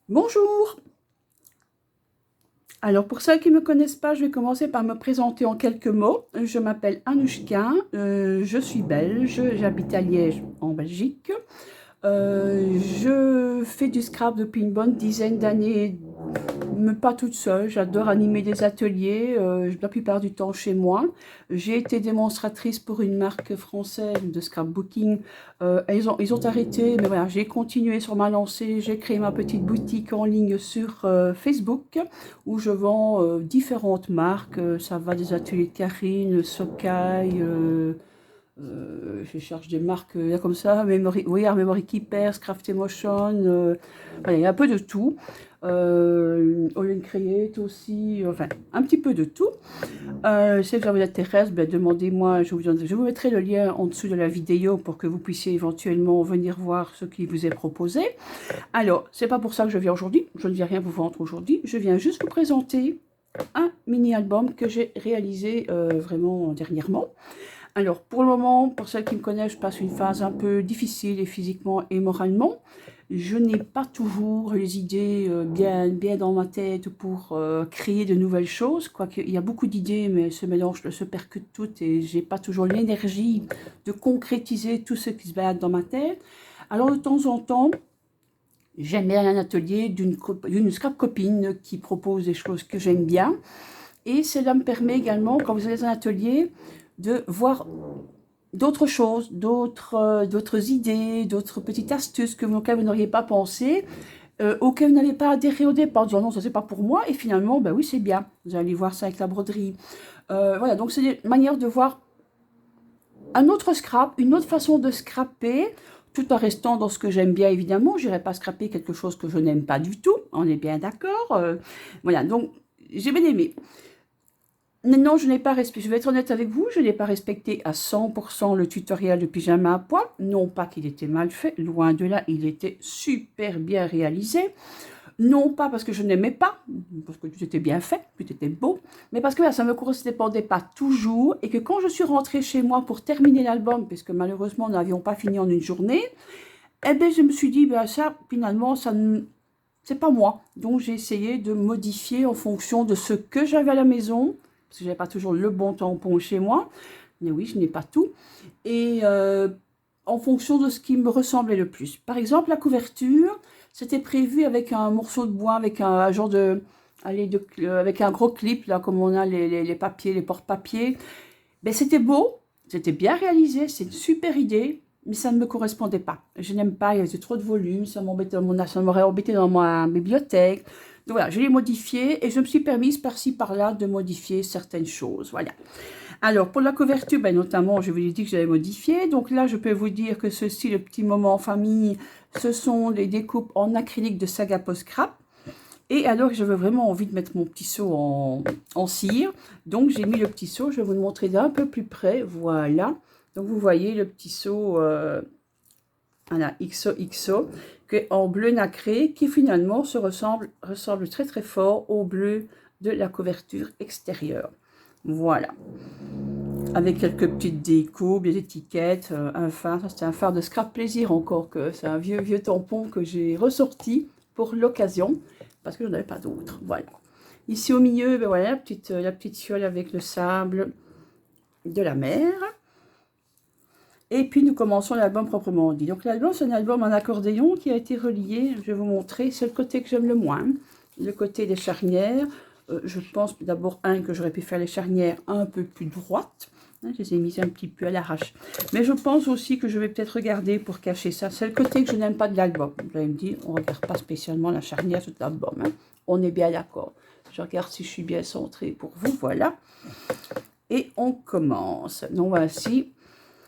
Bonjour! Alors pour ceux qui ne me connaissent pas, je vais commencer par me présenter en quelques mots. Je m'appelle Anouchka, je suis belge, j'habite à Liège en Belgique. Je fais du scrap depuis une bonne dizaine d'années, mais pas toute seule. J'adore animer des ateliers, la plupart du temps chez moi. J'ai été démonstratrice pour une marque française de scrapbooking. Ils ont arrêté, mais voilà, j'ai continué sur ma lancée. J'ai créé ma petite boutique en ligne sur Facebook où je vends différentes marques. Ça va des ateliers de Karine, Sokai. Je cherche des marques comme ça, Memory Keepers, Craft Emotion, voilà, il y a un peu de tout. All and Create aussi, enfin un petit peu de tout. Si ça vous intéresse, ben, demandez-moi, je vous mettrai le lien en dessous de la vidéo pour que vous puissiez éventuellement venir voir ce qui vous est proposé. Alors, c'est pas pour ça que je viens aujourd'hui, je ne viens rien vous vendre aujourd'hui, je viens juste vous présenter un mini-album que j'ai réalisé vraiment dernièrement. Alors, pour le moment, pour celles qui me connaissent, je passe une phase un peu difficile et physiquement et moralement. Je n'ai pas toujours les idées bien dans ma tête pour créer de nouvelles choses. Quoique, il y a beaucoup d'idées, mais elles se mélangent, elles se percutent toutes et j'ai pas toujours l'énergie de concrétiser tout ce qui se balade dans ma tête. Alors, de temps en temps, j'aime bien un atelier d'une scrap copine qui propose des choses que j'aime bien. Et cela me permet également, quand vous allez dans un atelier, de voir d'autres choses, d'autres idées, d'autres petites astuces auxquelles vous n'auriez pas pensé, auxquelles vous n'avez pas adhéré au départ, en disant non, ça c'est pas pour moi, et finalement, ben oui, c'est bien, vous allez voir ça avec la broderie. Voilà, donc c'est des manières de voir un autre scrap, une autre façon de scraper, tout en restant dans ce que j'aime bien, évidemment. Je n'irai pas scraper quelque chose que je n'aime pas du tout, on est bien d'accord. Voilà, donc j'ai bien aimé. Non, je n'ai pas respecté, je vais être honnête avec vous, je n'ai pas respecté à 100% le tutoriel de pyjama à poids. Non pas qu'il était mal fait, loin de là, il était super bien réalisé. Non pas parce que je n'aimais pas, parce que tout était bien fait, tout était beau, mais parce que là, ça ne me correspondait pas toujours et que quand je suis rentrée chez moi pour terminer l'album, puisque malheureusement nous n'avions pas fini en une journée, eh bien je me suis dit, ben ça, finalement, ça ne... c'est pas moi. Donc j'ai essayé de modifier en fonction de ce que j'avais à la maison, parce que je n'avais pas toujours le bon tampon chez moi, mais oui, je n'ai pas tout, et en fonction de ce qui me ressemblait le plus. Par exemple, la couverture, c'était prévu avec un morceau de bois, avec un genre de, allez, avec un gros clip, là, comme on a les papiers, les porte-papiers. Ben, c'était beau, c'était bien réalisé, c'est une super idée, mais ça ne me correspondait pas. Je n'aime pas, il y avait trop de volume, ça m'aurait embêté dans ma bibliothèque. Donc voilà, je l'ai modifié et je me suis permise par-ci par-là de modifier certaines choses. Voilà. Alors, pour la couverture, ben, notamment, je vous ai dit que j'avais modifié. Donc là, je peux vous dire que ceci, le petit moment en famille, ce sont les découpes en acrylique de Saga Post Scrap. Et alors, j'avais vraiment envie de mettre mon petit seau en cire. Donc, j'ai mis le petit seau. Je vais vous le montrer d'un peu plus près. Voilà. Donc, vous voyez le petit seau voilà, XOXO, en bleu nacré, qui finalement ressemble très très fort au bleu de la couverture extérieure. Voilà. Avec quelques petites découpes, des étiquettes, un phare. Ça, c'était un phare de Scrap Plaisir encore, que c'est un vieux tampon que j'ai ressorti pour l'occasion, parce que je n'en avais pas d'autres. Voilà. Ici au milieu, ben voilà, la petite fiole avec le sable de la mer. Et puis nous commençons l'album proprement dit. Donc l'album, c'est un album en accordéon qui a été relié, je vais vous montrer, c'est le côté que j'aime le moins, le côté des charnières. Je pense d'abord, que j'aurais pu faire les charnières un peu plus droites. Je les ai mises un petit peu à l'arrache. Mais je pense aussi que je vais peut-être regarder pour cacher ça. C'est le côté que je n'aime pas de l'album. Vous allez me dire, on ne regarde pas spécialement la charnière de l'album. Hein. On est bien d'accord. Je regarde si je suis bien centrée pour vous. Voilà. Et on commence. Donc voici.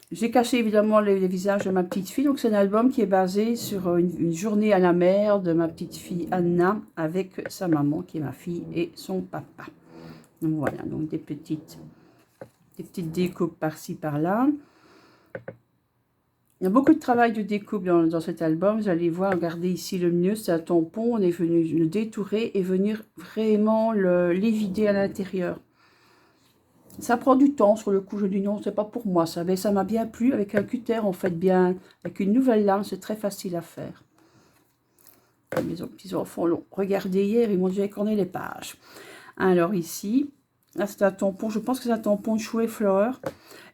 J'ai caché évidemment les visages de ma petite fille. Donc c'est un album qui est basé sur une journée à la mer de ma petite fille Anna avec sa maman qui est ma fille et son papa. Donc voilà, donc des petites découpes par-ci par-là. Il y a beaucoup de travail de découpe dans cet album. Vous allez voir, regardez ici le mieux, c'est un tampon. On est venu le détourer et venir vraiment les vider à l'intérieur. Ça prend du temps sur le coup, je dis non, c'est pas pour moi ça, mais ça m'a bien plu. Avec un cutter, on fait bien, avec une nouvelle lame, c'est très facile à faire. Mes petits-enfants l'ont regardé hier, ils m'ont déjà écorné les pages. Alors ici, là c'est un tampon, je pense que c'est un tampon de chou et fleurs.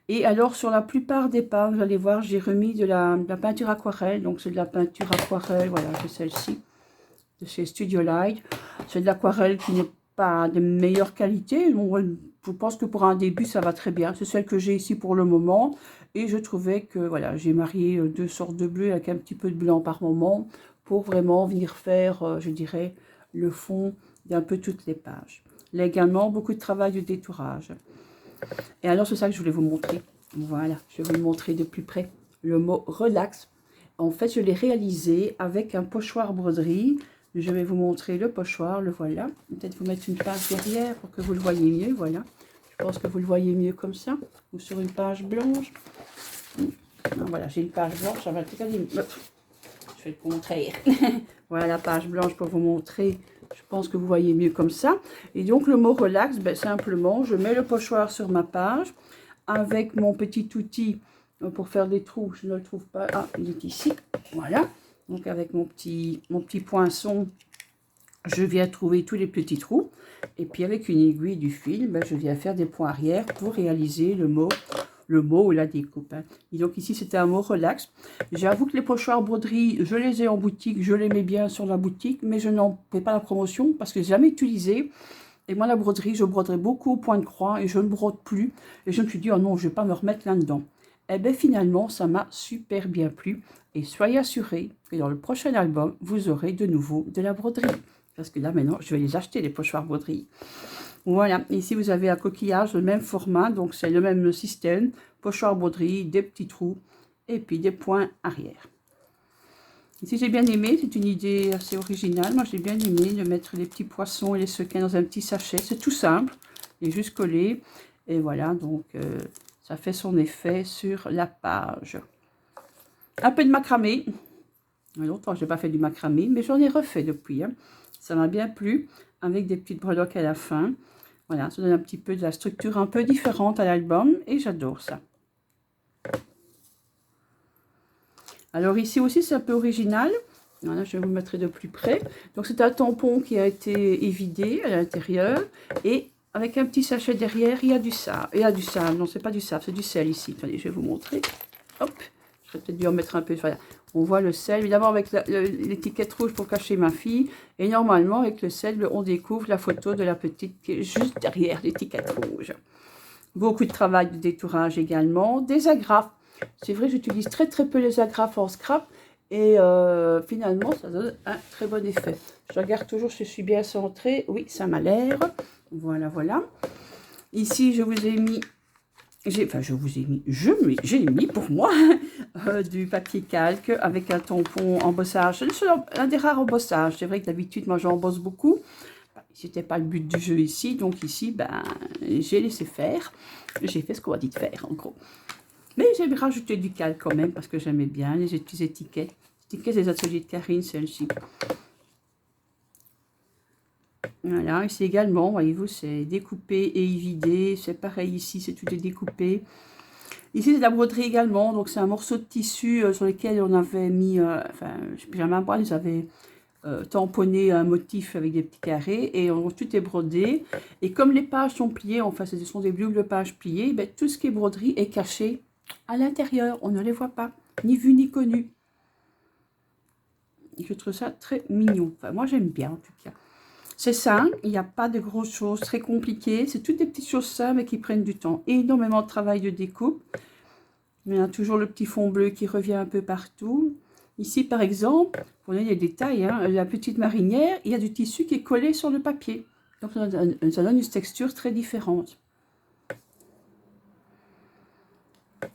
Et alors sur la plupart des pages, vous allez voir, j'ai remis de la peinture aquarelle. Donc c'est de la peinture aquarelle, voilà, c'est celle-ci, de chez Studio Light. C'est de l'aquarelle qui n'est pas de meilleure qualité. Donc, je pense que pour un début, ça va très bien. C'est celle que j'ai ici pour le moment. Et je trouvais que, voilà, j'ai marié deux sortes de bleu avec un petit peu de blanc par moment pour vraiment venir faire, je dirais, le fond d'un peu toutes les pages. Là également, beaucoup de travail de détourage. Et alors, c'est ça que je voulais vous montrer. Voilà, je vais vous le montrer de plus près. Le mot relax. En fait, je l'ai réalisé avec un pochoir broderie. Je vais vous montrer le pochoir, le voilà. Peut-être vous mettre une page derrière pour que vous le voyez mieux, voilà. Je pense que vous le voyez mieux comme ça, ou sur une page blanche. Voilà, j'ai une page blanche, ça va être... Je vais te montrer. Voilà la page blanche pour vous montrer. Je pense que vous voyez mieux comme ça. Et donc, le mot relax, ben, simplement, je mets le pochoir sur ma page avec mon petit outil pour faire des trous. Je ne le trouve pas. Ah, il est ici. Voilà. Donc, avec mon petit poinçon, je viens trouver tous les petits trous. Et puis, avec une aiguille du fil, ben, je viens faire des points arrière pour réaliser le mot ou la découpe. Hein. Et donc, ici, c'était un mot relax. J'avoue que les pochoirs broderie, je les ai en boutique. Je les mets bien sur la boutique, mais je n'en fais pas la promotion parce que je n'ai jamais utilisé. Et moi, la broderie, je broderai beaucoup au point de croix et je ne brode plus. Et je me suis dit, oh non, je ne vais pas me remettre là-dedans. Et bien, finalement, ça m'a super bien plu. Et soyez assurés que dans le prochain album, vous aurez de nouveau de la broderie. Parce que là, maintenant, je vais les acheter, les pochoirs broderie. Voilà, ici, vous avez un coquillage, le même format. Donc, c'est le même système. Pochoir broderie, des petits trous et puis des points arrière. Ici, j'ai bien aimé, c'est une idée assez originale. Moi, j'ai bien aimé de mettre les petits poissons et les sequins dans un petit sachet. C'est tout simple, il est juste collé. Et voilà, donc ça fait son effet sur la page. Un peu de macramé. Longtemps, je n'ai pas fait du macramé, mais j'en ai refait depuis. Hein. Ça m'a bien plu, avec des petites breloques à la fin. Voilà, ça donne un petit peu de la structure un peu différente à l'album, et j'adore ça. Alors ici aussi, c'est un peu original. Voilà, je vais vous mettre de plus près. Donc, c'est un tampon qui a été évidé à l'intérieur. Et avec un petit sachet derrière, il y a du sable. Il y a du sable. Non, c'est pas du sable, c'est du sel ici. Attendez, je vais vous montrer. Hop, je vais peut-être dû en mettre un peu. Voilà. On voit le sel, évidemment, avec l'étiquette rouge pour cacher ma fille. Et normalement, avec le sel, on découvre la photo de la petite qui est juste derrière l'étiquette rouge. Beaucoup de travail de détourage également. Des agrafes. C'est vrai, j'utilise très peu les agrafes en scrap et finalement, ça donne un très bon effet. Je regarde toujours si je suis bien centrée. Oui, ça m'a l'air. Voilà, voilà. Ici, je vous ai mis, j'ai mis pour moi du papier calque avec un tampon embossage. C'est un des rares embossages. C'est vrai que d'habitude, moi, j'embosse beaucoup. C'était pas le but du jeu ici. Donc ici, ben, j'ai laissé faire. J'ai fait ce qu'on m'a dit de faire, en gros. Mais j'ai rajouté du calque quand même parce que j'aimais bien les petites étiquettes. Étiquettes des ateliers de Karine, celle-ci. Voilà, ici également, voyez-vous, c'est découpé et évidé. C'est pareil ici, c'est tout est découpé. Ici, c'est de la broderie également. Donc, c'est un morceau de tissu sur lequel on avait mis, enfin, je ne sais plus jamais à ils avaient tamponné un motif avec des petits carrés et tout est brodé. Et comme les pages sont pliées, enfin, ce sont des boucles de pages pliées, ben, tout ce qui est broderie est caché à l'intérieur, on ne les voit pas, ni vu ni connu. Je trouve ça très mignon. Enfin, moi, j'aime bien, en tout cas. C'est simple, il n'y a pas de grosses choses très compliquées. C'est toutes des petites choses simples mais qui prennent du temps. Énormément de travail de découpe. Il y a toujours le petit fond bleu qui revient un peu partout. Ici, par exemple, vous voyez les détails, hein, la petite marinière, il y a du tissu qui est collé sur le papier. Donc, ça donne une texture très différente.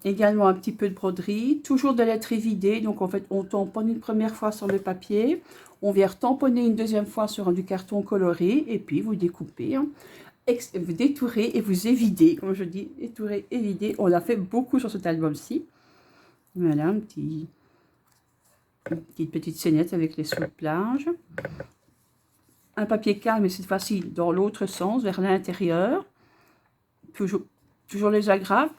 Également un petit peu de broderie, toujours de lettres évidées. Donc en fait, on tamponne une première fois sur le papier, on vient tamponner une deuxième fois sur du carton coloré, et puis vous découpez, hein, vous détourez et vous évidez. Comme je dis, détourer, évider. On l'a fait beaucoup sur cet album-ci. Voilà, une petite scénette avec les sous de plage. Un papier calme, mais cette fois-ci dans l'autre sens, vers l'intérieur. Toujours les agrafes.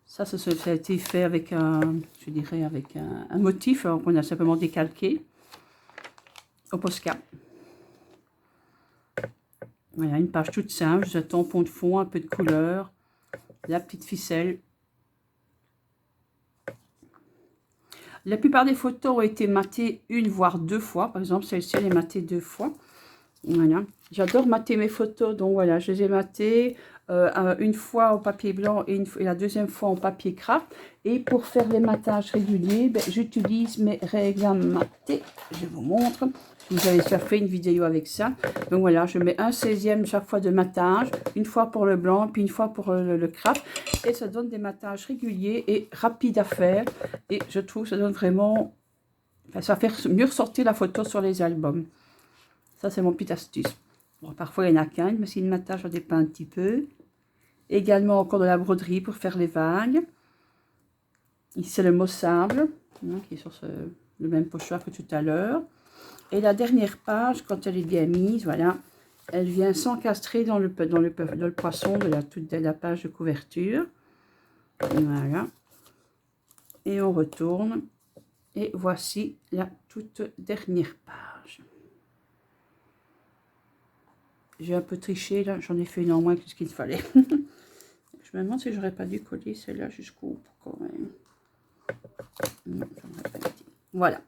Ça a été fait avec un, je dirais, avec un motif qu'on a simplement décalqué. au Posca. Voilà, une page toute simple, juste un tampon de fond, un peu de couleur, la petite ficelle. La plupart des photos ont été matées une voire deux fois. Par exemple, celle-ci, elle est matée deux fois. Voilà. J'adore mater mes photos, donc voilà, je les ai matées une fois au papier blanc et la deuxième fois en papier craft. Et pour faire les matages réguliers, ben, j'utilise mes règles à mater. Je vous montre. Vous avez déjà fait une vidéo avec ça. Donc voilà, je mets un 16e chaque fois de matage, une fois pour le blanc, puis une fois pour le craft. Et ça donne des matages réguliers et rapides à faire. Et je trouve que ça donne vraiment... Enfin, ça va faire mieux ressortir la photo sur les albums. Ça, c'est mon petite astuce. Bon, parfois, il y en a qu'un, mais si le matage, je dépeins un petit peu. Également, encore de la broderie pour faire les vagues. Ici, c'est le mot sable, hein, qui est sur le même pochoir que tout à l'heure. Et la dernière page, quand elle est bien mise, voilà, elle vient s'encastrer dans le poisson de la page de couverture. Voilà. Et on retourne. Et voici la toute dernière page. J'ai un peu triché, là, j'en ai fait une en moins que ce qu'il fallait. Je me demande si j'aurais pas dû coller celle-là jusqu'au bout quand même. Non, pas dit. Voilà.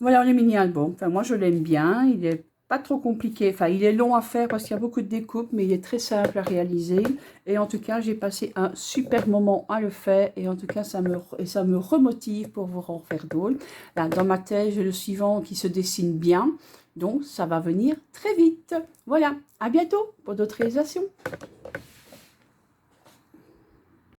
Voilà le mini-album. Enfin, moi, je l'aime bien. Il est pas trop compliqué. Enfin, il est long à faire parce qu'il y a beaucoup de découpes, mais il est très simple à réaliser. Et en tout cas, j'ai passé un super moment à le faire. Et en tout cas, ça me remotive pour vous en faire d'autres. Là, dans ma tête, j'ai le suivant qui se dessine bien. Donc, ça va venir très vite. Voilà, à bientôt pour d'autres réalisations.